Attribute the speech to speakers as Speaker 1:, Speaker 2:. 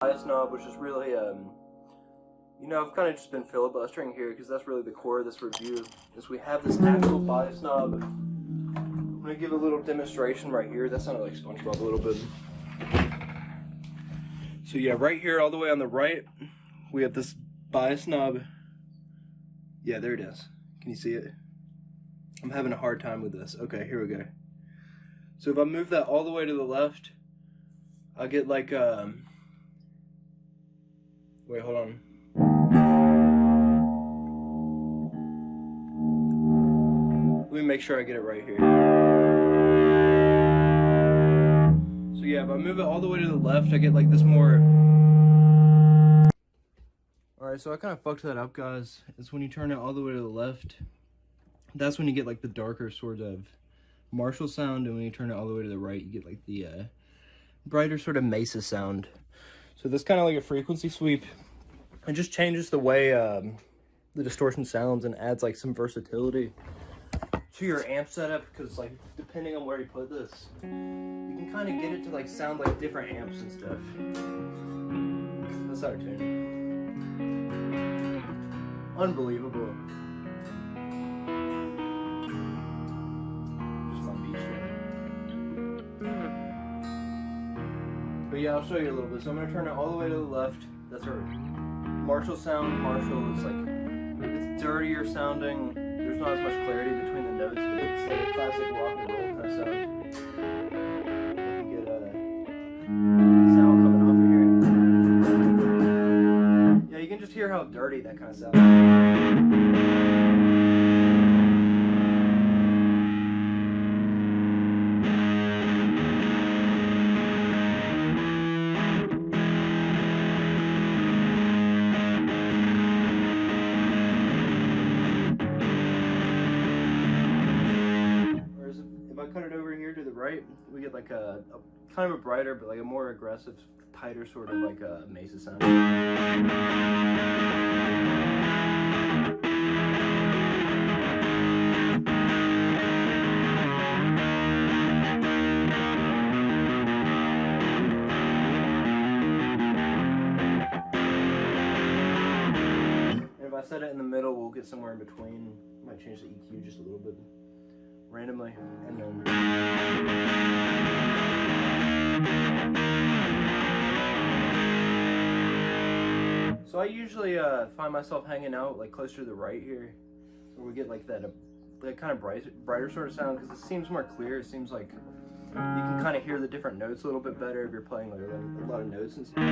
Speaker 1: bias knob, which is really, you know, I've kind of just been filibustering here because that's really the core of this review, is we have this actual bias knob. I'm going to give a little demonstration right here. That sounded like SpongeBob a little bit. So yeah, right here all the way on the right, we have this bias knob. Yeah, there it is. Can you see it? I'm having a hard time with this. Okay, here we go. So if I move that all the way to the left, I'll get like, wait, hold on. Let me make sure I get it right here. So yeah, if I move it all the way to the left, I get like this more... Alright, so I kind of fucked that up, guys. It's when you turn it all the way to the left, that's when you get like the darker sort of Marshall sound, and when you turn it all the way to the right, you get like the brighter sort of Mesa sound. So that's kind of like a frequency sweep. It just changes the way the distortion sounds and adds like some versatility to your amp setup, because like depending on where you put this, you can kind of get it to like sound like different amps and stuff. That's our tune. Unbelievable. Just fun beat string. But yeah, I'll show you a little bit. So I'm gonna turn it all the way to the left. That's our Marshall sound. Marshall is like, it's dirtier sounding. There's not as much clarity between the notes, but it's like a classic rock and roll kind of sound. You can get a sound coming off of here. Yeah, you can just hear how dirty that kind of sounds. Cut it over here to the right, we get like a kind of a brighter, but like a more aggressive, tighter sort of like a Mesa sound. And if I set it in the middle, we'll get somewhere in between. Might change the EQ just a little bit randomly, and then so I usually find myself hanging out like closer to the right here, where we get like that kind of brighter sort of sound, because it seems more clear. It seems like you can kind of hear the different notes a little bit better if you're playing like a lot of notes and stuff.